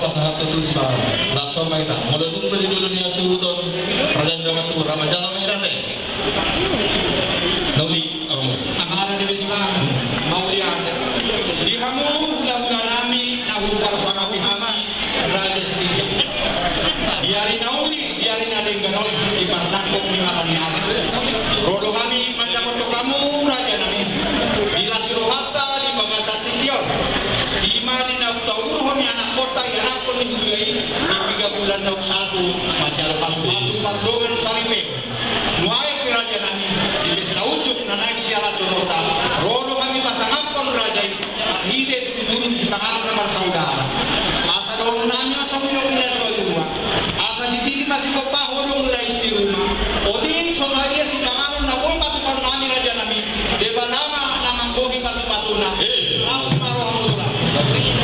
pasahat terus ba langsung main tak mulai tu beri dulu ni asuruton raja drama tu ramajan main rate nauli Amara de Betiman, Maurian. Di kamu ulah-ulah nami, nahu parsama pihami, raja sedikit. Diari nauli, diari nadeng ganon, di partakok ni makan-makan. Rodo kami, manjakoto kamu, raja nami. Bila sirohata, di bagasan tindion. Di mani nahu tauru, kami anak kota, yang aku ninggui, di 3 bulan nahu 1, macal pasu-pasu, pardongan salipe. Muai raja nami, di pesta ujuk na naik sialat conota. Rodo kami pasangampon raja arhide turun si pangalan nomor saudara. Asa dong nanya sa ulo-ulo dua. Asa si titi masih kopaho dong la isti rumah. Odi so saja si pangalan na buong patupan nami raja nami. Deba nama namanggohi patu-patuna. Bismillahirrahmanirrahim.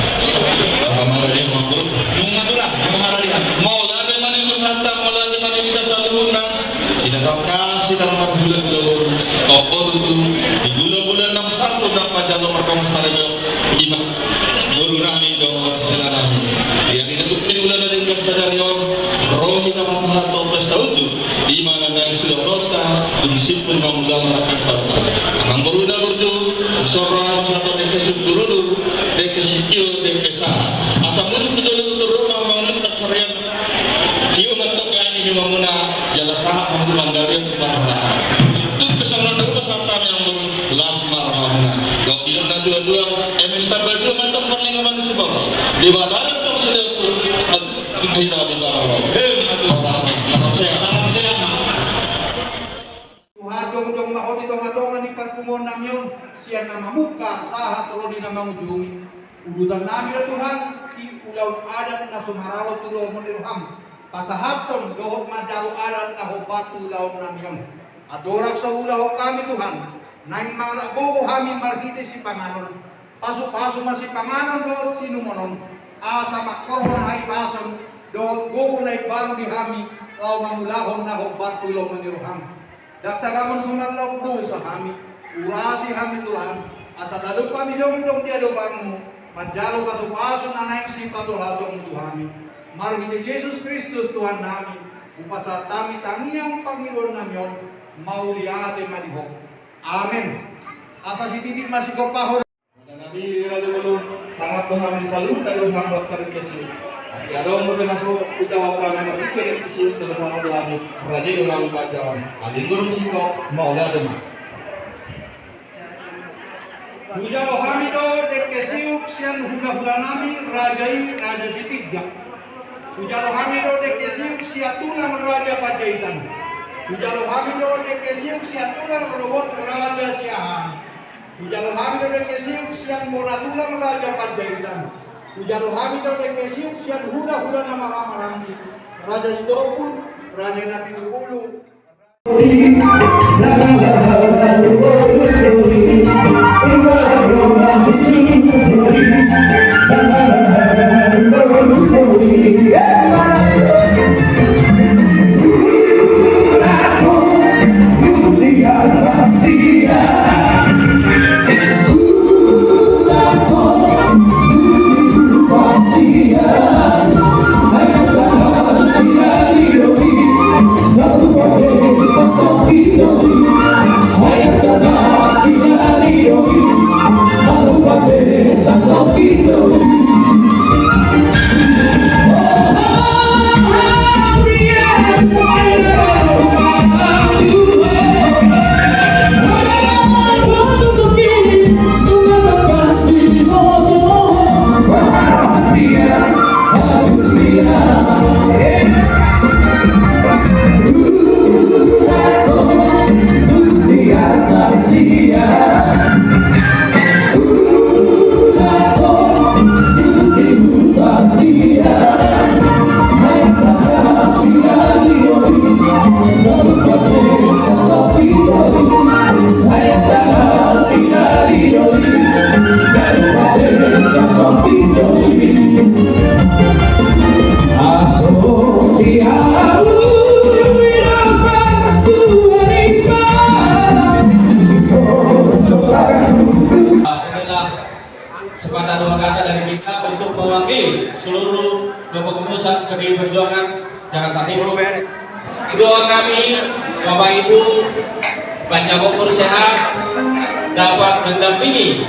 kamar dia mampu Bunga tulah, bunga dia. Maula de mani hatta maula de mani kita saluna ina kasih dalam bulan-bulan apa itu di bulan-bulan 61 dapat jatuh perkong sarjo imam guru nami do nami dia ini tuh di bulan ada yang sadarion roh kita masalah atau pesta uju di mana ada yang sudah rota dum simpul mamula melakukan farta amang guru da burju sorra atau de kesudurur de kesitio de kesah asam murid betul-betul rumah mengenai tak sarian dia mentok ini mamuna jala sahab mampu manggari untuk barang-barang itu kesangan dulu peserta yang lasmar mamuna gak bilang dan dua-dua emistar baju mentok perlindungan di sebawah di badan tak sudah itu kita di barang-barang salam sehat Tuhan jong-jong mahot itong-atongan ni pagpungon namyon siya na mamuka sahat tulo di namang ujungi urutan namin na Tuhan di ulaw adat na sumaralo tulo menirham pasahaton dohot majaro adat na hobatu ulaw namyon adorak sa ulaw kami Tuhan naing mga gogo kami marhite si panganon paso-paso ma si panganon dohot sinumonon asa makorhon ay pason dohot gogo na ibaro di kami law mamulahon na hobatu ulaw menirham Daktagamon sumatlaw po sa kami, urasi kami Tuhan, asa lalu kami dong dia dopamu, majalo kaso-paso na naik simpatolaso mo Tuhan. Marhiti Yesus Kristus Tuhan namin, upasa tami tangiang Panginoon namin, mauliate malihok. Amen. Asa si titik masih kopahor. Nabi Raja Bulu sangat mengambil salut dari Muhammad Karim Kesir. Ya dong mungkin masuk ucapan yang berpikir Kesir bersama dengan Raja dengan Bajawan. Alin guru singkok Maula Dema. Puja Hamido de Kesiuk sian hula-hula nami Rajai Raja Sitijak. Puja Hamido de Kesiuk siatulang Raja Pajaitan. Puja Hamido de Kesiuk siatulang robot Raja Siahan. Puja Hamido de Kesiuk sian moratulang Raja Pajaitan. Puja Hamido de Kesiuk sian hula-hula nama Ramarangi. Raja Sidopun, Raja Nabi Nubulu. Sepatah dua kata dari kita untuk mewakili seluruh seluruh kepengurusan PDI Perjuangan Jakarta Timur. Doa kami, Bapak Ibu, Baca Bogor sehat, dapat mendampingi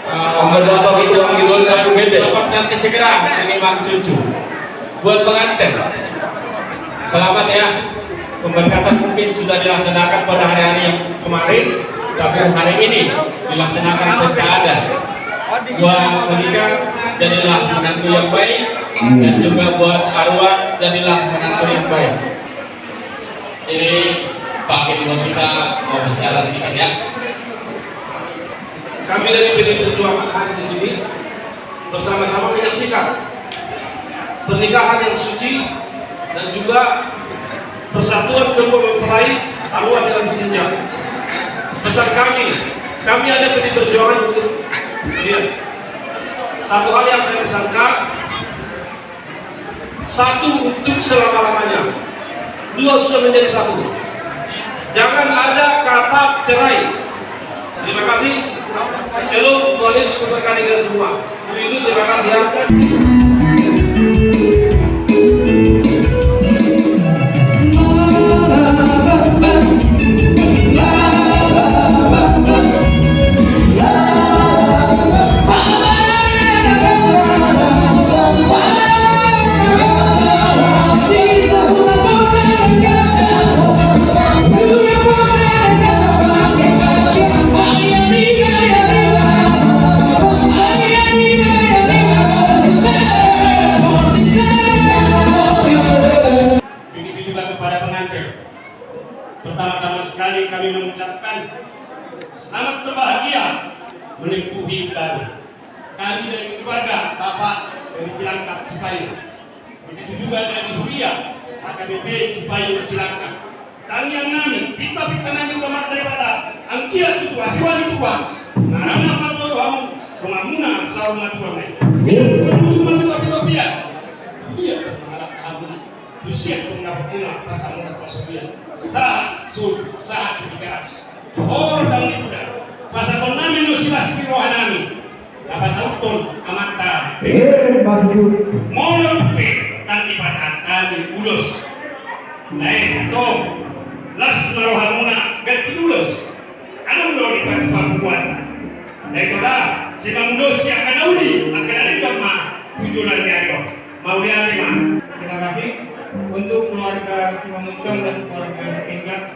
Bapak Ibu dapat nanti segera menimang cucu. Buat pengantin, selamat ya. Pemberkatan mungkin sudah dilaksanakan pada hari-hari yang kemarin, tapi hari ini dilaksanakan pesta adat. Buat menikah, jadilah menantu yang baik, dan juga buat arwah, jadilah menantu yang baik. Jadi Pak Ketua kita mau bicara sedikit ya. Kami dari PDI Perjuangan hadir di sini bersama-sama menyaksikan pernikahan yang suci dan juga persatuan kedua mempelai arwah dengan sejenjang. Pesan kami ada PDI Perjuangan untuk kalian. Satu hal yang saya pesankan, satu untuk selama-lamanya, dua sudah menjadi satu. Jangan ada kata cerai. Terima kasih. Shalom, Tuhanis memberkati kita semua. Rindu, terima kasih ya. Pertama-tama sekali kami mengucapkan selamat berbahagia menempuh hidup baru. Kami dari keluarga Bapak dari Cilangkap Cipayu, begitu juga dari Huria AKBP Cipayu Cilangkap. Dan yang nami, pita-pita nami tomat daripada angkia itu asiwan itu bang. Nana matoro hamu kemamuna sauna tuan ini. Ini cuma pita-pita pia. Iya, mengalap hamu. Usia penggabungan pasal muda pasal saat dikasih horor dan muda pasal konami nu silasi rohanami pasal ton amata mono pe tanti pasal kami ulos to las marohamuna ganti ulos anong lo di pagpapuan itu lah si mamdos yang kadauli akan ada kama tujuan diario mau lihat mah. Terima kasih untuk keluarga Simanguncong dan keluarga Setinggap.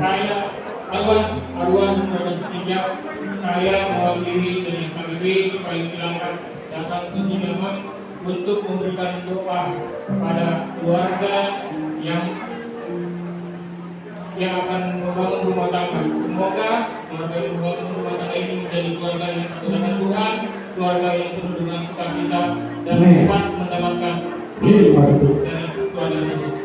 Saya Arwan keluarga Setinggap. Saya mewakili dari KBB Cipayu Cilangkap datang ke sini untuk memberikan doa kepada keluarga yang akan membangun rumah tangga. Semoga keluarga yang membangun rumah tangga ini menjadi keluarga yang takut akan Tuhan, keluarga yang penuh dengan sukacita dan dapat mendapatkan dari keluarga tersebut.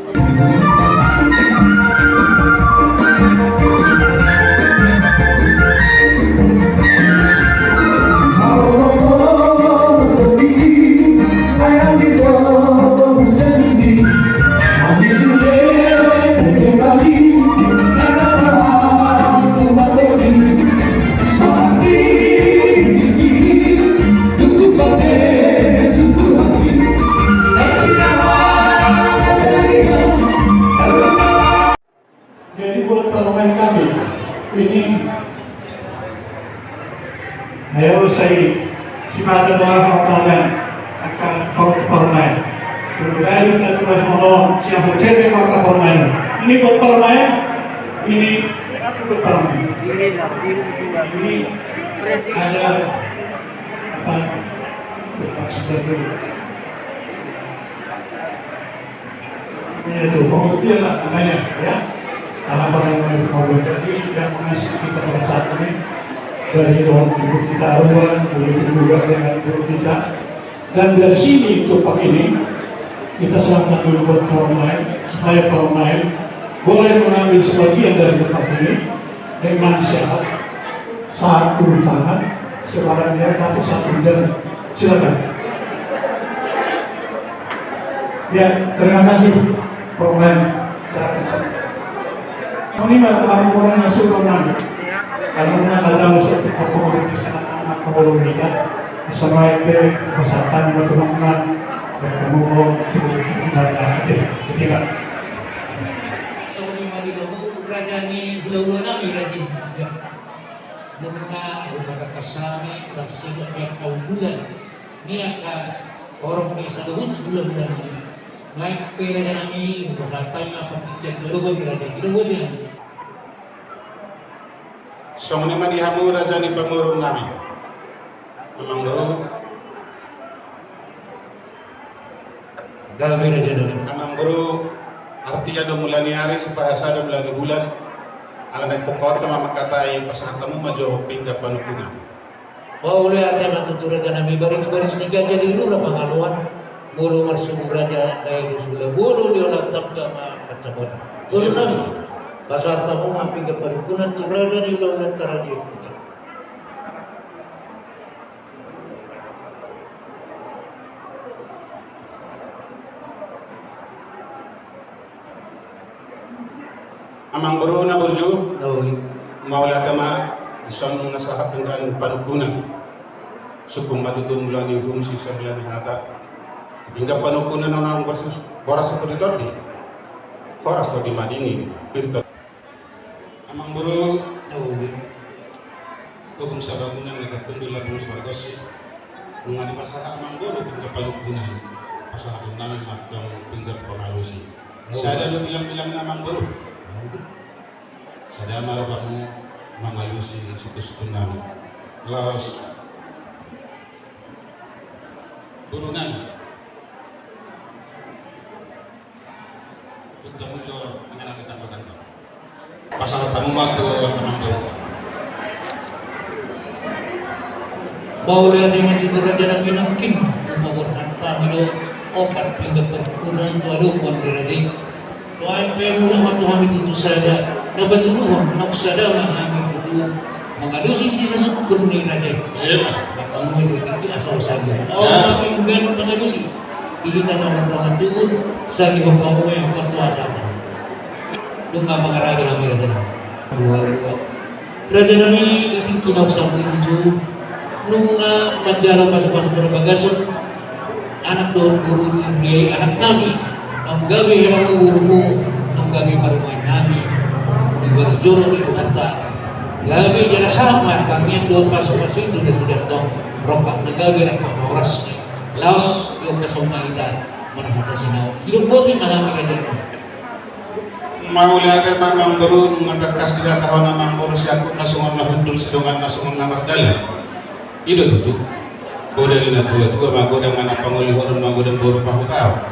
Jadi buat parlemen kami ini ayo saya siapa doa kalian akan parlemen. Kemudian kita tugas mono siapa cewek maka parlemen. Ini buat parlemen, ini buat parlemen. Ini ada apa? Sebagai ini itu pengertian lah namanya ya. Tahapan yang mau jadi yang mengasihi kita pada saat ini dari Tuhan Ibu kita Arwan, begitu juga dengan guru kita. Dan dari sini tempat ini kita serahkan dulu buat kaum lain supaya kaum lain boleh mengambil sebagian dari tempat ini dengan sehat, satu tangan, sebarangnya tapi satu jari. Silakan. Ya, terima kasih kaum lain. Silakan. Ini orang yang suruh nami. Kalau nak ada usaha pokok di sana anak kahulunya, sama itu kesehatan berkembang kamu mau kita aja kita So ni maligamu kerajaan ni belau-belau nami lagi juga. Nungka udah kasami tersibat dia kau bulan. Ni akan orang ni saluhut bulan-bulan ni. Naik pera nami berdatang apa tiket dulu kerajaan itu dia. So ni malihamu raja ni pangurong namin. Amang bro. Gawe raja dulu. Amang bro. Artinya do mulani hari supaya sada mulani bulan. Ala na pokot na makatai pasang tamu majo pingga panupuna. Mau boleh ada matutura dan kami baris-baris tiga jadi dulu pangaluan. Mulu marsum raja dari sudah bulu dia lantak sama kacamot. Bulu nami. Pasar tamu mamping ke parikunan turun dari ulang terakhir kita. Amang bro na burju. Tahu. Mawala tama isang nasahap dengan panukunan. Sukum matutong mulani humsi sa mulani hata. Hingga panukunan ng versus boras sa teritori. Boras to di madini. Pirto. Amang bro. Tahu. Kung sa bangunan nagkatundulan ng bargosi. Nung di pasaha amang bro hingga panukunan. Pasaha namin matang hingga pangalusi. Sada do bilang-bilang na amang bro. Sada maro kamu mangalusi suku-suku namin. Laos burunan. Kita muncul dengan kita makan. Pasal tamu waktu amang bro. Mau lihat dengan itu raja nabi nakin umur harta milo opat pindah perkunan tu ada uang diraja. Tuan pemu nama Tuhan itu saja. Dapat tuhan nak sada mahami itu mengalusi sisa sukun ni raja. Kamu itu tapi asal saja. Oh tapi bukan mengalusi. Kita nama Tuhan itu sagi kamu yang bertua sama. Dunga mengarahi kami raja. Dua. Raja nabi itu kilau sampai itu. Nunga menjala pas-pas berbagasan anak doon guru ni anak nami ang gabi lang gurumu ang gabi marumay nami di berjoro itu kata gabi jala sama kami yang doon pas-pas itu sudah dong ropak na gabi lang oras laos yung kasama ita manahata sinaw hidup botin mahami ka dyan Maulate mamang bro ngatakas tidak tahu nama bro siapa nasungan na hundul sedongan nasungan na mardalan. Ido tutu, boda ni na tua magoda anak pangulihoron magoda boro pahutaw.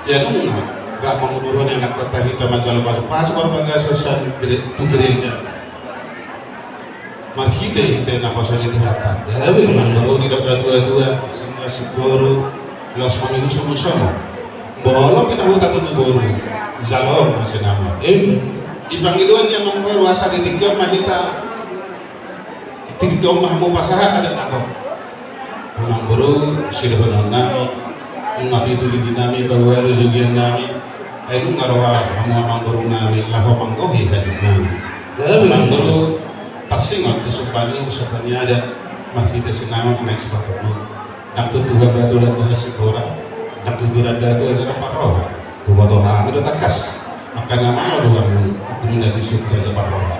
Ya nunga, gak manguduron yang nak kata kita masalah pas berbagai sosial gereja. Makita kita nak pasal itu kata. Tapi baru ni dah tua semua sigoro, los mamilu semua. Bolo pinahuta tu boro, zalor masih nama. Ipanggiluan yang mangoro asal ditigam mahita. Tiga mahmu pasaha ada nakok. Amang bro sirhonan nami, ngabi itu di nami bahwa rezugian nami. Ayo ngarawa amang bro nami laho manggohi kajuk nami. Amang bro taksingot kesupani usapani ada markita sinama naik sepatu. Nak tutuhan batu dan bahasa kora, nak tutuhan batu azara patroha. Buatoha itu takas. Akan nama lo doang ini dari suku sepatroha.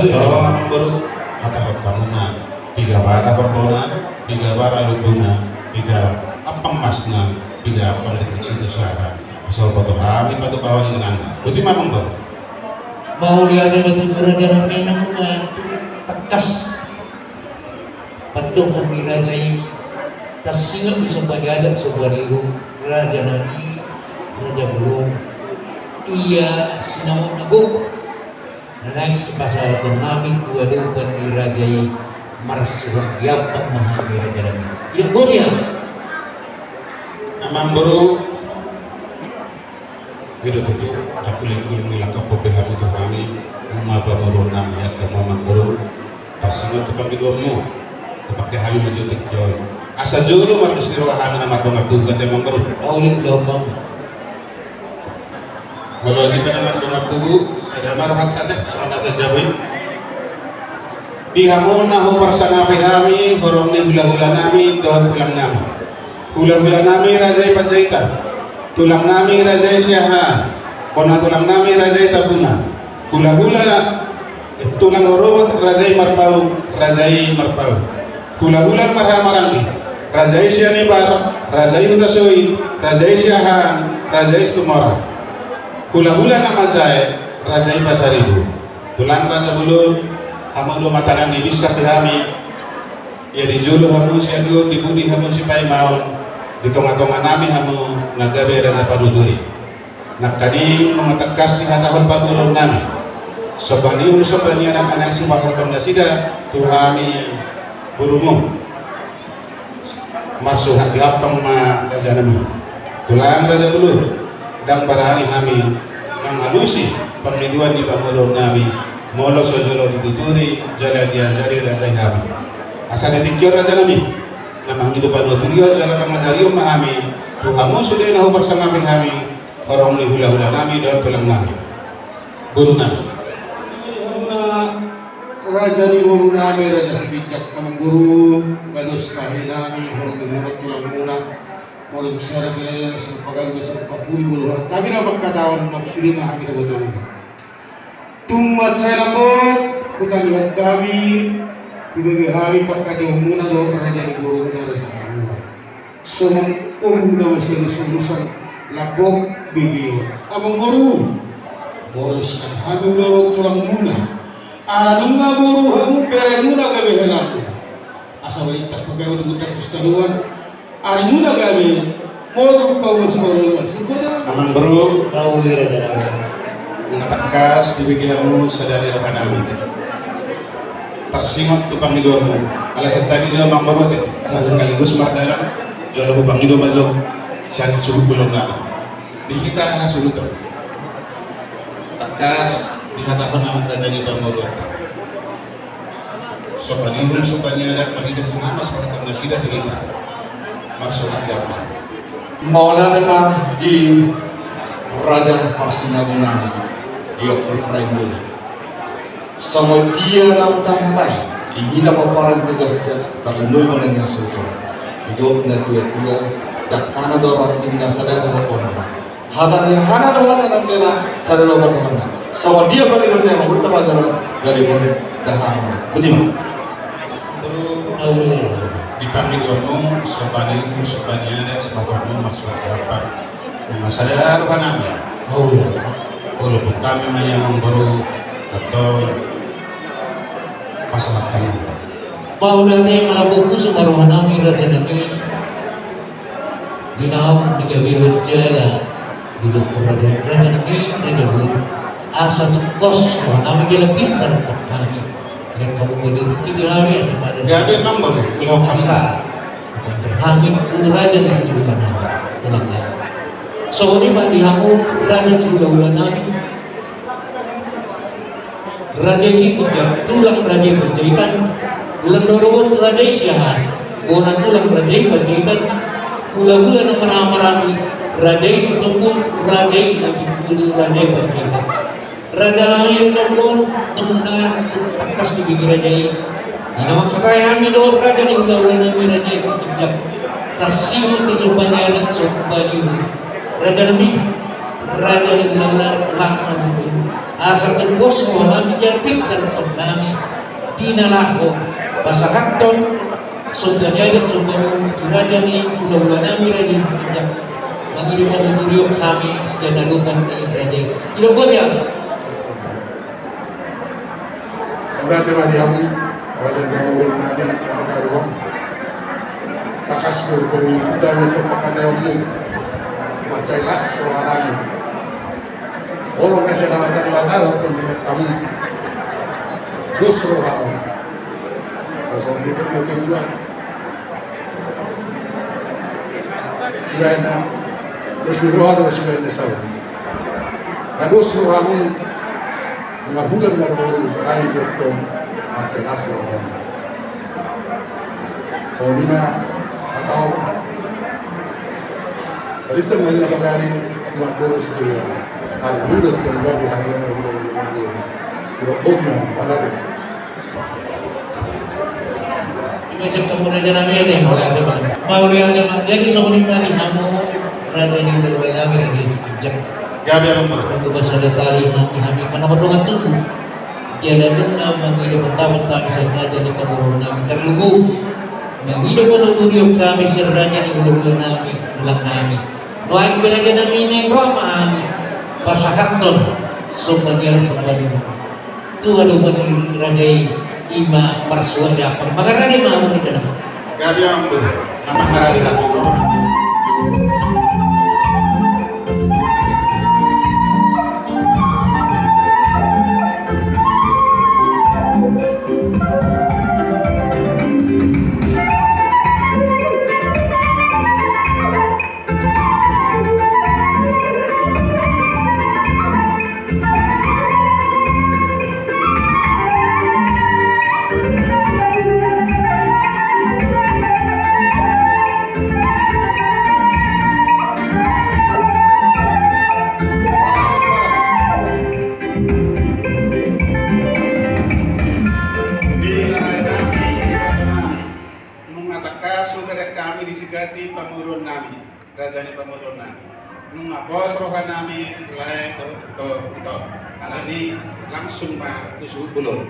Kalau amang bro atau kamu na tiga bara berbona, tiga bara lubuna, tiga apa masna, tiga apa dekat situ suara. Asal foto kami pada bawah dengan anda. Berarti memang ber. mau lihat ada tuturan jalan kenang tekas padung kami rajai tersingat bisa bagi adat sebuah liru raja nabi raja belum iya sinau naguk naik pasal nabi tua lupa dirajai marsuh yapak mahami raja nabi ya boleh Amang bro gitu tuh aku lagi nilaka popehan itu kami rumah baru nama ya kamu amang bro tersingat tu pagi domu pakai hari menjutik joy asa julu matus nirwahan nama dongatu kata amang bro awalnya doang kalau kita nama dongatu ada marhat kata soalnya saja beri bihamu nahu bersama bihami borong ni hula-hula nami doan pulang nami hula-hula nami Rajai Panjaitan, tulang nami Rajai Siahaan, kona tulang nami Rajai Tabuna, hula-hula tulang robot Rajai Marpau, hula-hula marhamarangki, Rajai Sianibar, Rajai Hutasoi, Rajai Siahaan, Rajai Stumora, hula-hula nama Jai, Rajai Pasaribu, tulang Raja Bulun, hamudu matanan di bisa kami, ya di julu hamu siadio, di budi hamu si Paimaun, di tonga-tonga nami hamu nagabe Raja Paduduri, nak kani mematakas di hatahon pabulun nami, sobaniun sobani anak-anak si Mahkamah Nasida, tuhami burumum, marsuh hati apang ma Raja nami, tulang Raja Bulun, dan barani kami mengalusi pemiluan di pamulun nami, molo sojolo dituturi jala dia jari rasai kami asal ditikir Raja nami namang hidupan oturio jala pangajarium kami tuhamu sudah nahu bersama kami orang li hula-hula nami dan tulang nami guru nami Raja di guru nami Raja sebijak namang guru gadus kahli nami orang di mulut tulang munang mulai besar ke sepakan besar papui buluhan tapi nampak katawan maksudnya kami dah betul tumat saya lambot hutan lihat kami di hari perkati umuna do Raja di guru Raja semua umuna masih lulusan labok bigi abang guru boros kami udah tulang muna anunga guru hamu pere muna kami helaku asal balik tak pakai untuk budak ustaduan ari muna kami mau kau masih baru sebutnya amang bro Kau lira jalan. mengatakas dibikinmu sadari rohanami tersimat tu pangidormu alasan tadi dia mang baru teh asal sekaligus mardalan jodoh pangido mazo sian suhu belum lama di kita suhu tu takas di hadapan nama kerajaan Bangor sobani ada begitu senama seperti nasida kita maksud apa Maulana di Raja Parsina Gunana dia berframe dulu sama dia nak tangkai dihina paparan tugas terlindung oleh yang sultan hidup na tua dak kana dorang tinggal sadar orang hadan ya hana doang nantilah sadar orang sama dia bagi orang yang bertabajar dari orang daham betul dipanggil umum sebani ada sebab masuk apa masalah rohanami walaupun kami yang baru atau masalah kami Paulani malabuku sumarohanami Raja nami dinau digabiru jaya duduk Raja nami digabiru asa tukos sumarohanami dia pintar untuk kami dan kamu begitu lagi sepada jadi nomor pulau asa kami Raja di tujuan tulangnya so ini pak dihamu Raja di ulang nami Raja itu tulang Raja berjaikan tulang dorobot Raja Siahaan bona tulang Raja berjaikan hula-hula na marami Raja itu pun Raja itu bulu Raja berjaikan Raja lain pun teman atas di bagi Raja ini nama kekayaan itu Raja di hula-hula nami Raja itu terjak tersimu kecobaannya dan cobaannya Raja nami Raja di hula-hula lakman asal terbos nami jadi tertentu nami dinalako pasakakton sumbernya ada sumber raja ni udah nami Raja sejak bagi dengan tujuh kami sudah lakukan di Raja itu boleh berarti Mariam Raja Bangor nanti akan ruang takas berpemikiran untuk pakai umum macailas suaranya orang nasional akan dilakukan untuk kamu justru hal kalau kita mungkin juga selain terus diruat atau selain desau dan justru kamu mengabulan baru kali bertemu macailas suaranya soalnya atau dari teman yang kali buat boros dia kalau mudah kembali hari ini tidak boleh malah Macam pemuda jalan ini yang boleh ada bang. Mau lihat jalan. Jadi seorang ini kamu berada di luar kami lagi sejak. Gabi ang mga. Untuk bahasa datari kami karena berdua tuh. Jalan dengan menghidup pertama serta jadi pemurun kami terlubung. Menghidup tujuh kami sertanya di ulu kami tulang kami. Doain berada kami ini Roma kami. Pasakakton sepanjang sepanjang. Tuhan bagi Raja Ima Marsuan dapat. Makarani mau di dalam. Gabi ang mga. Ang mga rin kami disigati pamurun nami, raja ni pamurun nami. Nung bos rohan nami lain ito, alani langsung tusuk bulon.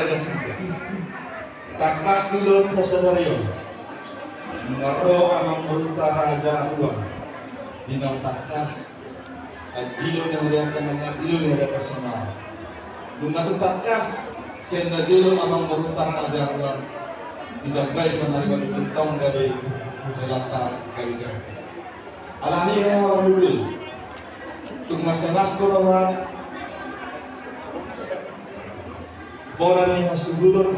raja singka. Takas dulur kasadario. Ngaro amang berunta raja uang. Dinau takas. Al-ilo na hulihan ka ng ilo na hulihan ka sa mga. Nung natutakas, senda dulu amang berunta raja uang. Didagay sa nariban ng taong gabi. Relata gabi-gabi. Alani ya warudul. Tung masalas ko naman. Bola niya sugudon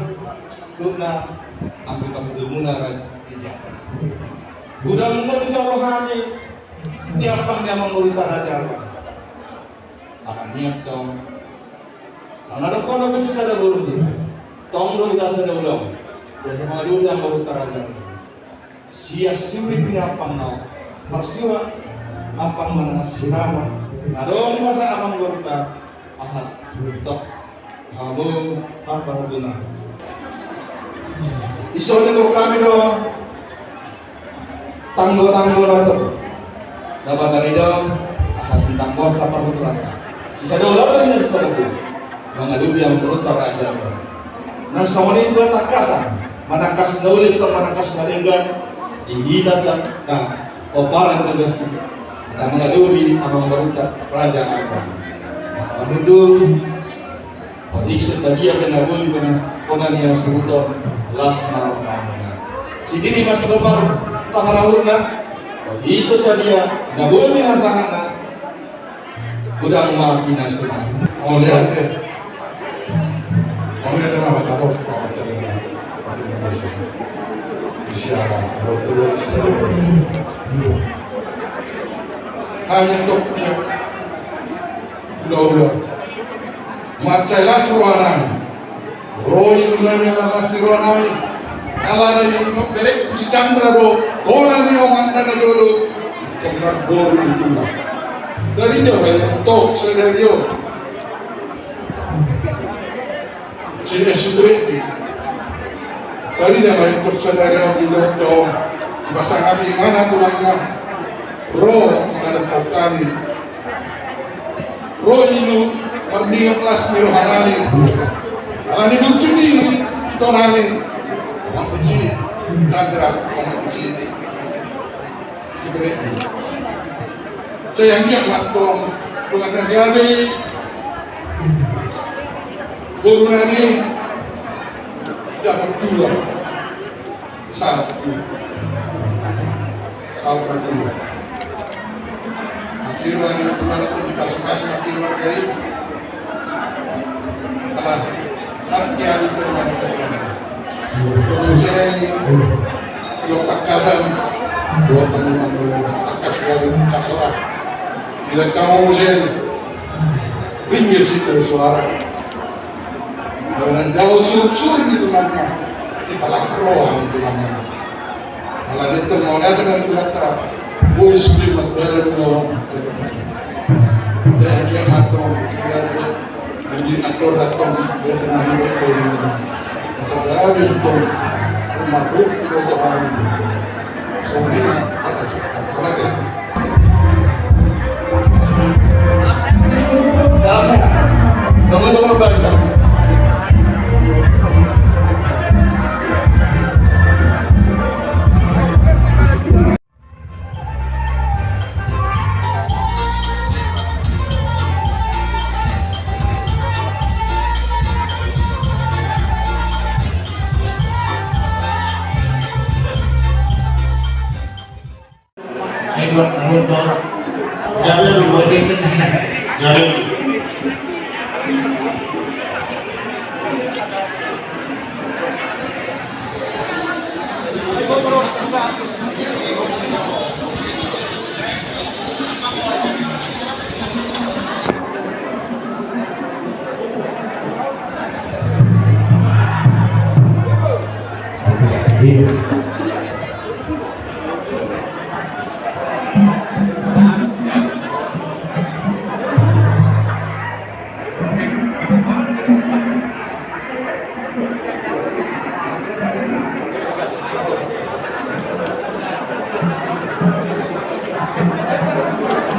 na ang kapatid muna rin tiyak. Gudang mo rin ako hani, tiyak pang niya mangulita ka dyan. Akan niyak tong, ang narako na bisa sa daluro din, tong lo ita sa daluro, jadi mga doon niya mangulita ka dyan. Siya siwit niya pang na, persiwa, apang mga sinawa, nadong masa amang mangulita, asal tok. Kamu apa guna? Isolnya tuh kami dong, tanggo lah tuh. Dapat dari dong, asal tentang bor kapal itu rata. Sisa dolar lagi dari sana tuh. Mengadu yang menurut raja. Nah sama ini juga takasan. Manakas nulit atau manakas naringgan, ihidasan. Nah, opar yang tegas itu. Nah mengadu di amang berita raja apa? Menudul. Ikset tadi yang menabung dengan yang sebutan lasma kamana. Sini mas bapak pangarawurna. Isu sadia nabung dengan sahana. Gudang makina semua. Oleh aja. Oleh aja nama tahu kalau terima pada Indonesia. Isiara dokter hanya topnya udah Macailah suaranya, roy ulangnya lah suaranya, ala yang belek tu si Chandra do, orang yang mana ada dulu, kena bor itu lah. Dari jauh ya, tok sederhana. Jadi sebenarnya, dari dalam tok sederhana bila jauh, bahasa kami mana tulangnya, roh ada kali, roh ini Perniat kelas miru halali, halali lucu nih itu nani, makasih Chandra, makasih Ibrahim. Saya yang matong dengan negara, guru nani dapat dua, satu, hasil dari Tuhan itu dikasih makin lagi. Nanti ada permainan. Kemudian kalau takasan dua teman-teman takas dari kasolah. Tidak kamu sen ringgit situ suara. Dan jauh sur itu namanya si palasroan itu namanya. Kalau itu mau lihat dengan itu kata, boy sulit berbeda dengan saya dia matong jadi aktor datang dia dengan itu masalah itu makhluk itu terlalu soalnya ada sekolah itu Salam sehat, teman-teman bangga. Edward Rodo Jangan lupa jangan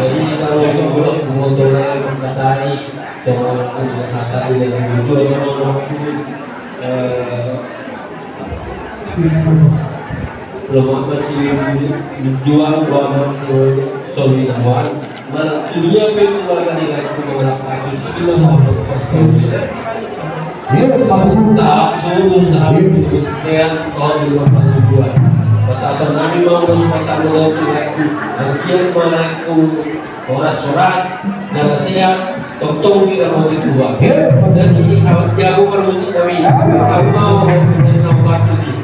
Jadi kalau sebelum kemudian mencapai seorang ibu kata dengan tujuan yang Lama masih berjuang keluarga suami awal malah dunia pun keluarga dengan keluarga kaki sih mau saat tahun 2022 pasal nabi mau pasal lo tuh bagian manaku oras dan siap tong tidak mau ditua jadi aku permusik kami aku mau Islam waktu sih.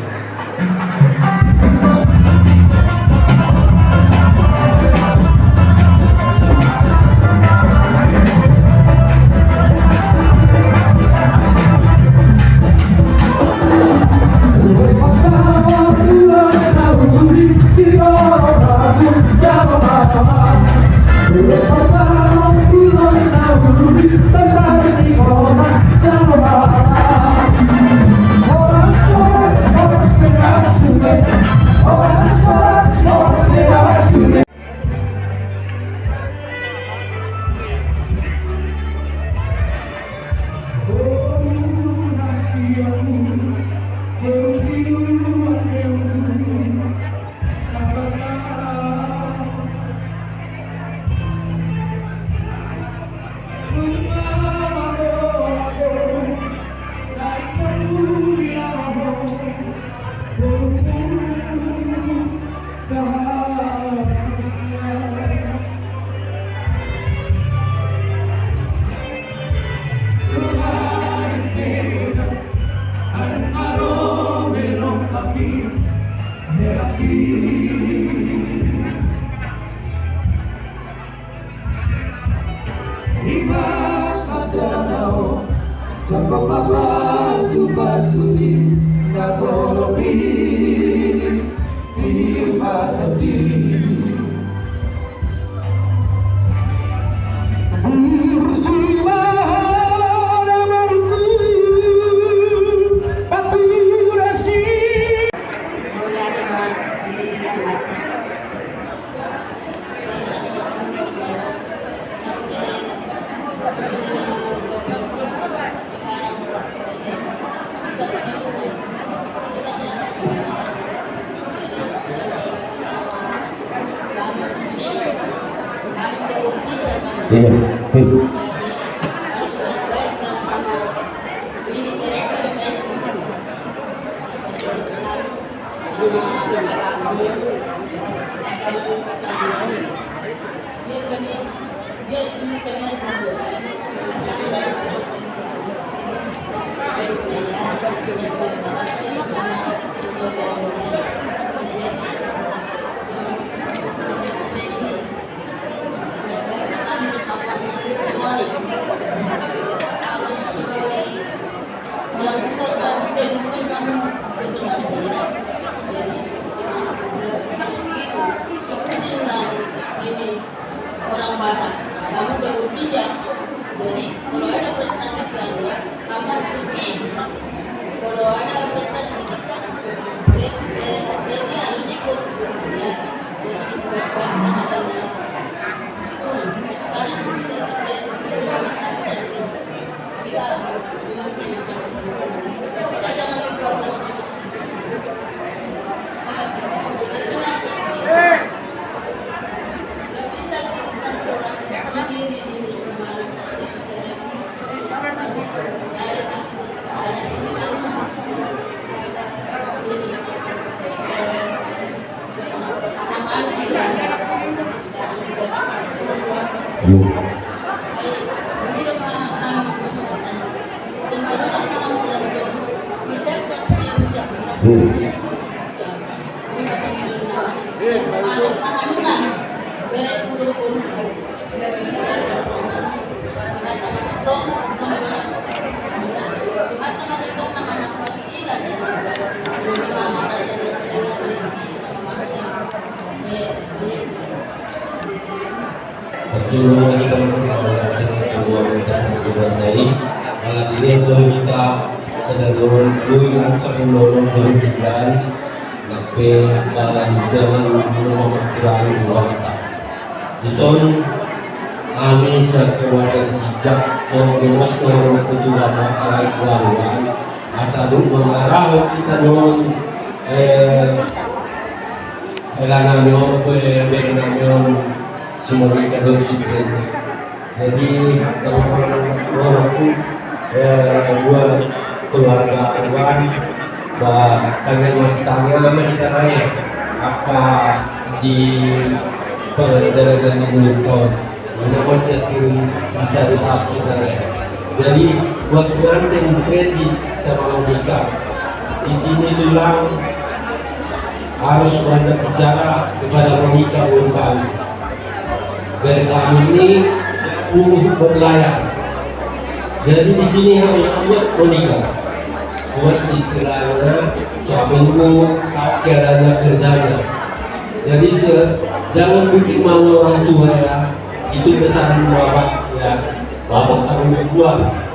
Dison kami sekeluarga sejak mengurus orang tujuan makalai keluarga asal mengarah kita non kailangan nyo sumunod ka doon si Fred. Jadi orang tu dua keluarga Arwan tangan masih tangan nama kita nanya kakak di peredaran mulut tahun mana masih sisa di tahap kita nanya. Jadi buat pengantin Freddy sama Monica di sini tulang harus banyak bicara kepada Monica bukan biar kami ini berlayar. Jadi di sini harus buat Monica, buat istilahnya suamimu tak keadanya kerjanya. Jadi jangan bikin malu orang tua ya. Itu pesan bapak ya, bapak tanggung jawab.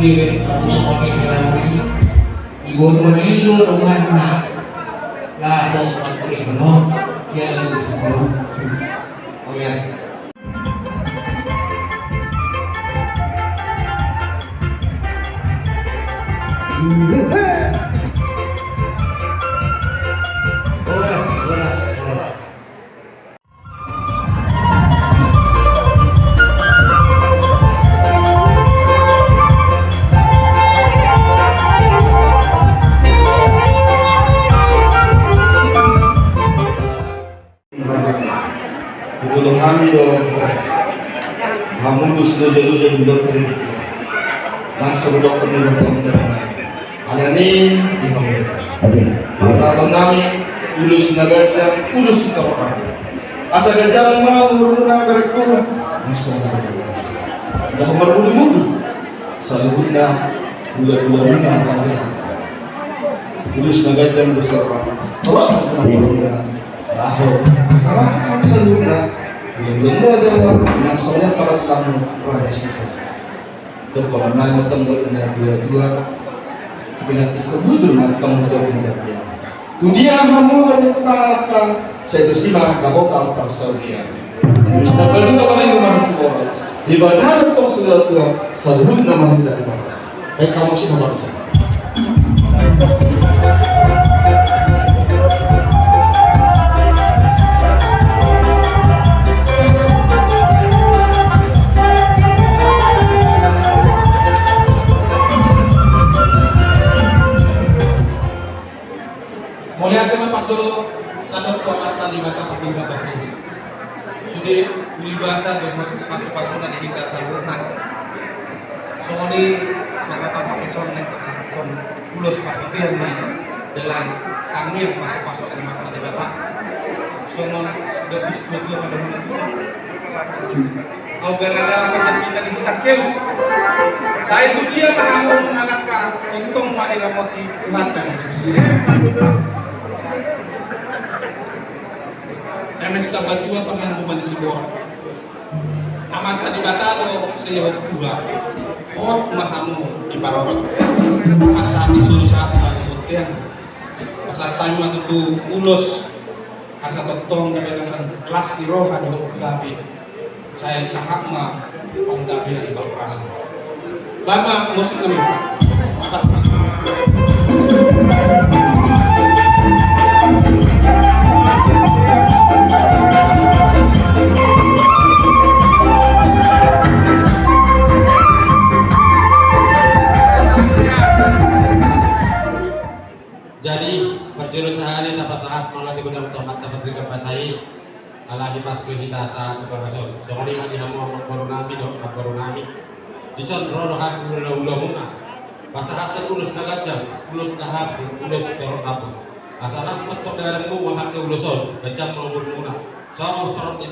diri kamu sebagai kerani ibu menilo rumah na lah ada seperti itu yang perlu oleh Kebutuhan do kamu sudah jadi dokter, langsung dokter di dokter. Ada ni di kamu. Kalau kami ulus nagaja, ulus kau. Asa gajah mau uruna berkurang. Masalah. Dah berbulu-bulu. Selalu dah gula-gula aja. Ulus nagaja ulus kau. Oh, tahu. Salah kamu selalu dah. Belum ada yang soalnya kalau kamu pada situ. Tuh kalau nak ketemu dengan dua-dua, nanti kebutuhan nak ketemu dengan dia. Tu dia kamu menetapkan saya tu simak kamu kalau pasal dia. Mesti perlu kamu yang masih boleh. Di badan tu sudah tua, selalu nama kita di badan. Kamu sih nama siapa? Melihat tempat dulu tanda kekuatan di mata petinggi bahasa ini. Sudah peribahasa dengan pasal-pasal dari kita salurkan. Soalnya mengatakan pakai soalnya kon pulos pakitian ni dalam kami yang pasal-pasal dari mata di mata. Soalnya sudah diskusi pada mana itu. Kau berada pada kita di sisa keus. Saya itu dia mengambil mengalahkan untung pada ramoti Tuhan dan Yesus. Kami sudah bantuan pengangguman di Sibor. Amat tadi batado selewas dua. Ot mahamu di Parorot. Asal disuruh saat butian. Asal tanya tu ulus. Asal totong dari asal kelas di roha di gabi. Saya sahak mah panggabi di bawah. Bapak musik kami. Jadi berjurus sehari tanpa saat malah di gudang tempat dapat dikepasai ala di pas kita saat berasal soalnya hadi hamu amak baru nabi dok baru nabi dison rohan ulah-ulah pasahat terulus nagajang ulus tahap ulus torok rabu asalas petok darahmu memakai uluson gajang melubur muna sama torok di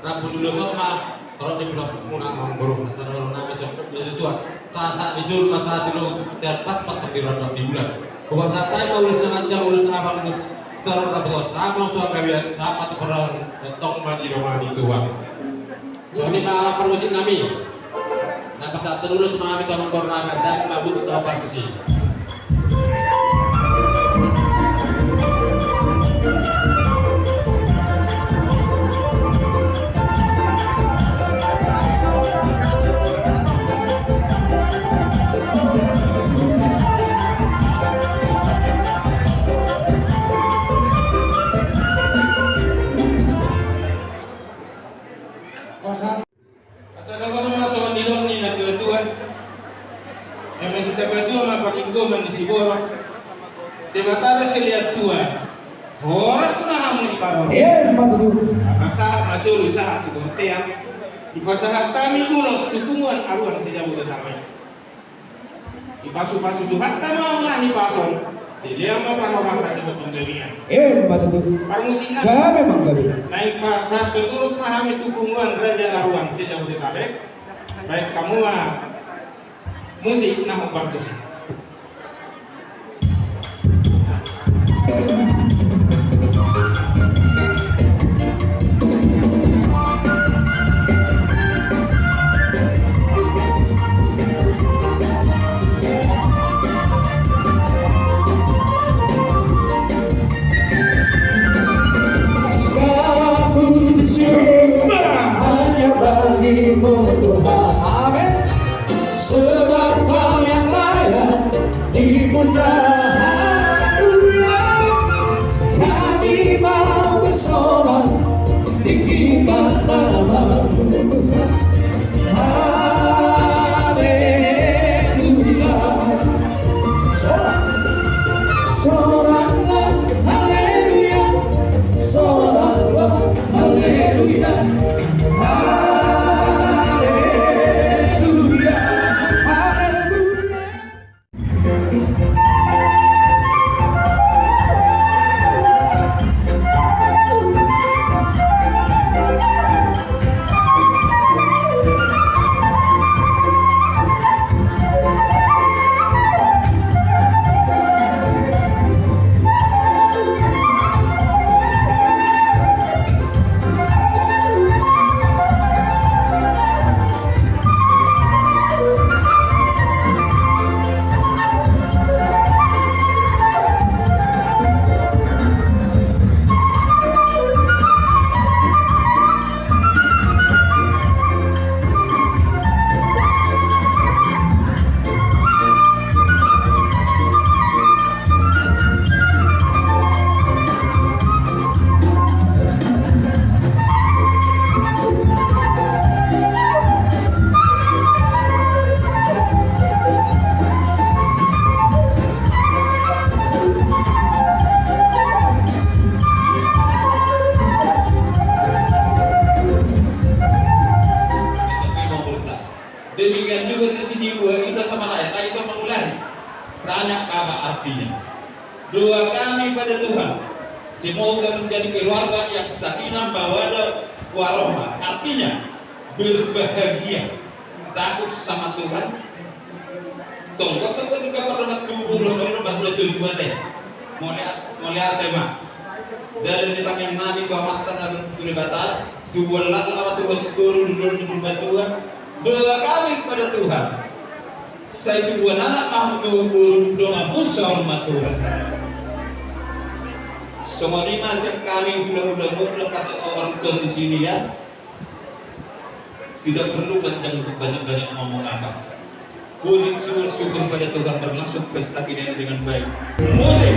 rabu uluson mah torok di budak muna amak baru acara orang nabi sok itu tuan saat disul pasahat dulu dan pas petok di rodok di bulan bukan satai mau ulus nagajang ulus abang ulus torok rabu sama tuan kabias sama tu perang tong mandi rumah di tuan soalnya malah permusik kami dapat saat terulus mengambil tolong kornaga dan mabuk sudah partisi. di Sibor. Di mata ada selihat tua. Horas na hamon paror. Masahat masih usaha tu kortean. Di pasahat kami ulos dukungan aruan sejabu damai. Di pasu-pasu Tuhan tama mengahi pason. Dia mau paror masa di penggalian. Parmusina. Gak memang gabi. Naik pasahat terulus pahami dukungan raja aruan sejabu damai. Baik kamu mah musik nah bagus. apa artinya? Doa kami pada Tuhan, semoga menjadi keluarga yang sakinah mawaddah warahmah. Artinya berbahagia, takut sama Tuhan. Tongkok juga pernah tubuh Rasulullah bantu tujuan deh. Mulai tema dari ditanya mani kau mata nabi tulis batal dua lala waktu bersyukur dulu batuan. Doa kami kepada Tuhan, saya juga anak mampu doa besar Tuhan. Semua ini masih kali bulan-bulan kata orang tua di sini ya, tidak perlu banyak ngomong apa. Puji syukur pada Tuhan, berlangsung pesta kita dengan baik. Musik.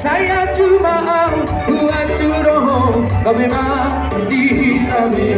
Saya cuma buat curoh, kau memang dihitami.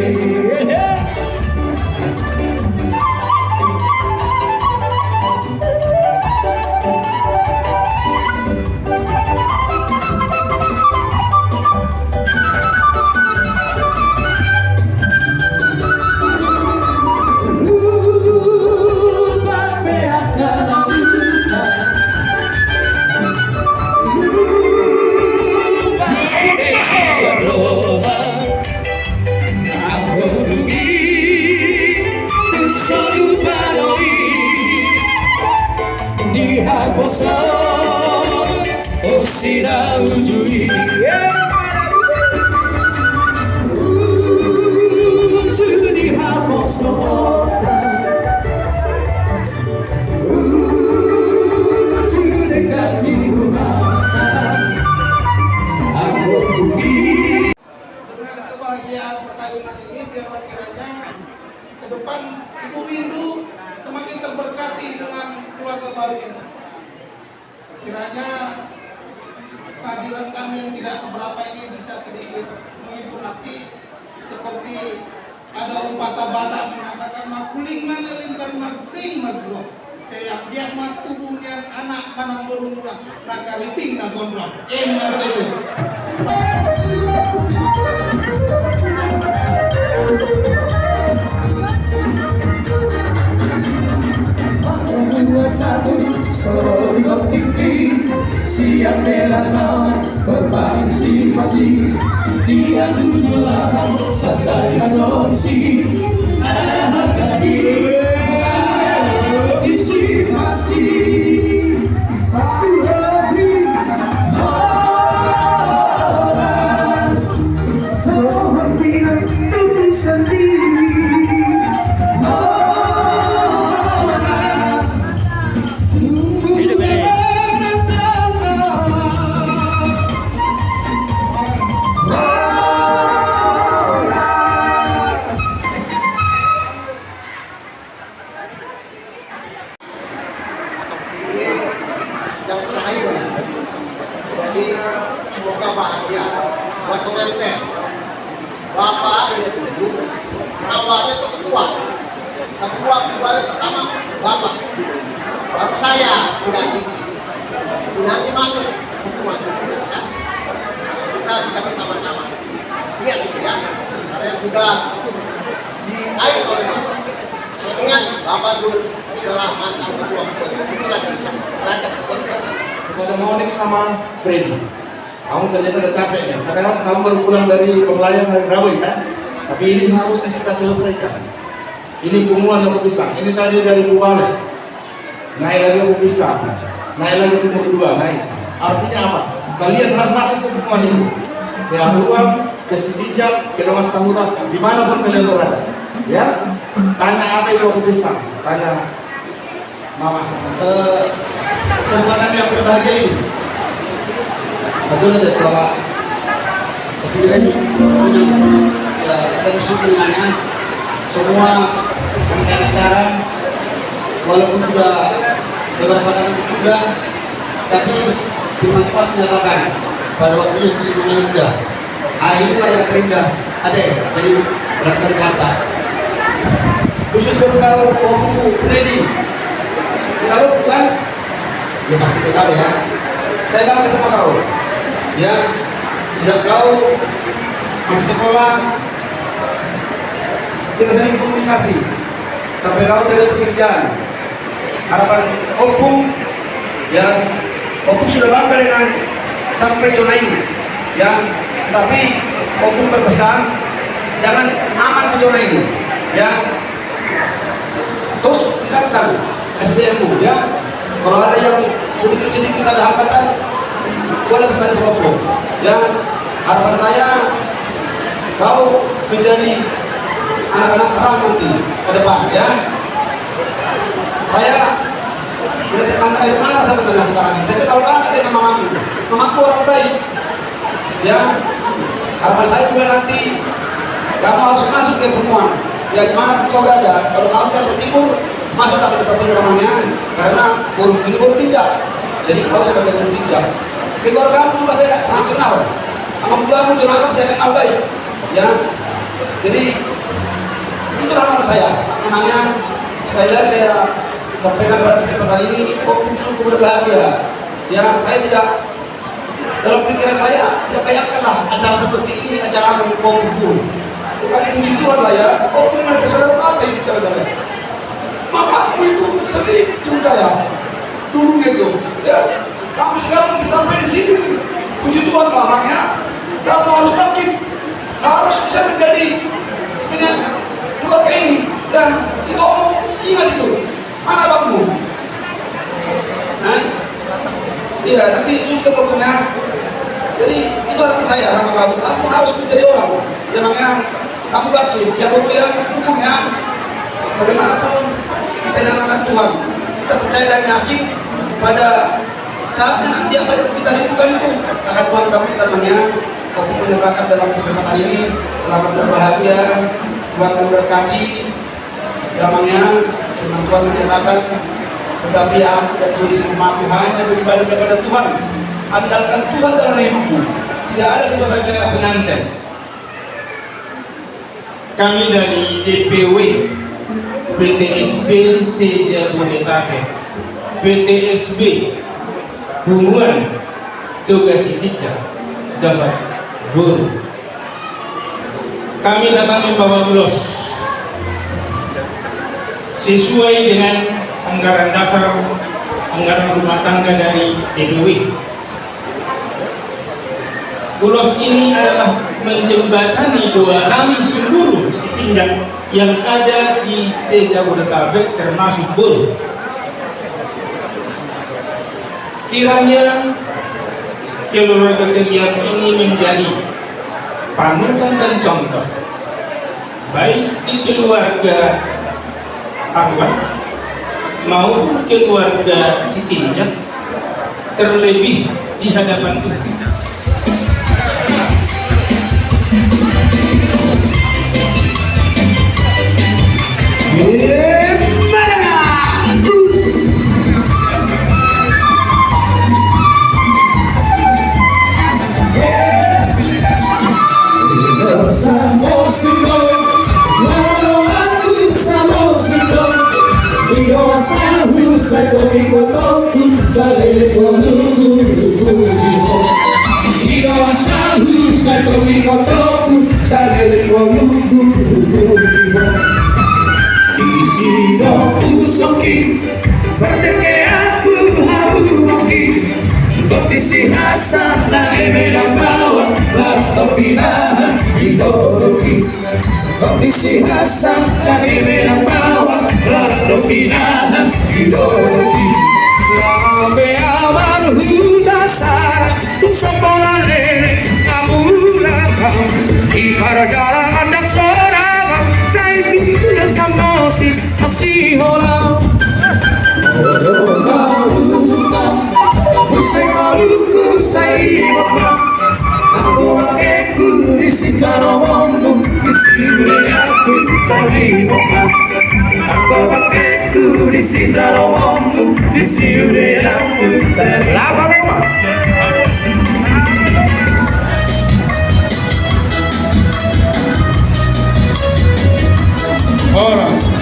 Usira ujui Ujudi haposo Ujudi kaki rumah Aku pergi dengan kebahagiaan perkawinan ini biar kiranya ke depan Ibu Windu semakin terberkati dengan keluarga baru ini. Kiranya kehadiran kami yang tidak seberapa ini bisa sedikit menghibur hati, seperti ada upasa Batak mengatakan makuling mana limpan makuling madulok. Saya biar matubuhnya anak manang berumudah nakaliting na gondrong. Matuju. Satu sorong tinggi siap melawan berpartisipasi dia tujuan sadari asumsi ada harga diri partisipasi satu hati moras mohon tidak tulis sendiri yang terakhir. Jadi semoga bahagia buat pengantin. Bapak yang tujuh, awalnya itu ketua kembali pertama bapak, baru saya mengganti. Jadi nanti masuk ya. Kita bisa bersama-sama. Ingat itu ya, kalian sudah diair oleh bapak. Ingat bapak dulu adalah mantan ketua itu lagi bisa belajar. Kepada Monik sama Freddy, kamu ternyata udah capek ya, karena kamu baru pulang dari pembelajaran hari Rabu kan? Tapi ini harus kita selesaikan. Ini kumulan yang pisang, ini tadi dari Bubale, naik lagi ke pisang, naik lagi ke kedua, naik. Artinya apa? Kalian harus masuk ke kumulan ini. Ke Haluan, ke Sidijak, ke Nomor Sahurat, dimanapun kalian berada. Ya, tanya apa itu ke pisang, tanya Mama. Kesempatan yang berbahagia ini betul ya bahwa kepikiran ini ya, kita bersyukur dengannya semua rangkaian acara walaupun sudah beberapa kali juga, tapi bermanfaat menyatakan pada waktunya itu semuanya indah. Hari ini lah yang terindah ada ya, jadi berkata khusus berkau waktu ready kita lu kan ya pasti kita tahu ya. Saya bangga sama kau ya, sejak kau masih sekolah kita sering komunikasi sampai kau dari pekerjaan. Harapan Opung ya, Opung sudah bangga dengan sampai zona ini ya, tapi Opung berpesan jangan aman ke zona ini ya, terus tingkatkan SDM ya. Kalau ada yang sedikit ada hambatan, boleh bertanya sama Opung ya. Harapan saya kau menjadi anak-anak terang nanti ke depan ya. Saya udah tekan air mata sebenarnya sekarang. Saya tahu banget dengan mamaku orang baik ya. Harapan saya juga nanti kamu harus masuk ke pertemuan ya, gimana kau berada. Kalau kamu ke timur, masuklah ke dekat rumahnya, karena burung ini burung tidak. Jadi kau sebagai burung tidak. Di keluarga kamu juga saya sangat kenal. Sama buahmu Jonathan saya kenal baik ya. Jadi itu harapan saya. Namanya sekali lagi saya sampaikan pada kesempatan ini, cukup berbahagia ya. Saya tidak, dalam pikiran saya tidak bayangkanlah acara seperti ini, acara mengumpul bukan puji Tuhan lah ya. Mereka sadar mata ini bicara-bicara. Mamaku itu sedih juga ya dulu gitu ya. Kamu sekarang bisa sampai di sini, puji Tuhan mamanya. Kamu harus bangkit, harus bisa menjadi dengan keluarga ini. Dan itu kamu ingat itu, mana bangmu? Iya, nanti itu kita punya. Jadi itu harapan saya sama kamu. Kamu harus menjadi orang yang namanya kamu bangkit. Ya baru ya dukung ya. Bagaimanapun kita yang anak Tuhan, kita percaya dan yakin pada saatnya nanti apa yang kita rindukan itu akan Tuhan kami karenanya. Kau menyatakan dalam kesempatan ini selamat berbahagia, Tuhan memberkati. Namanya Tuhan menyatakan Tetapi aku dan istri mampu hanya beribadah kepada Tuhan. Andalkan Tuhan dalam hidupku. Tidak ada Saudara pengantin, kami dari DPW PTSB Sejabodetabek, PTSB Hubungan Tugas Teacher dapat guru. Kami datang membawa ulos sesuai dengan anggaran dasar anggaran rumah tangga dari DPW. Ulos ini adalah menjembatani doa kami seluruh setinjak yang ada di Sejabodetabek termasuk Buru. Kiranya keluarga kalian ini menjadi panutan dan contoh baik di keluarga Arwah maupun keluarga setinjak, terlebih di hadapan Tuhan. Kondisi Hasan dari menang bawah lalu pinahan ideologi sampai almarhum dasar sekolah nenek kamulakam ibarat jalan anak seorang saya tidak sama si holang usai maluku saya aku aku di segala omong di sini aku sali omong aku aku di segala omong di sini aku sali apa memang orang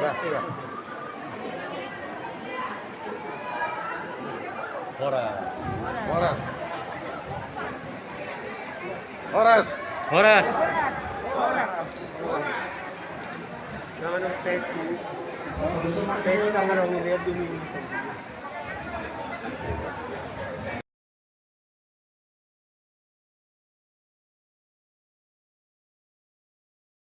Gracias. Horas.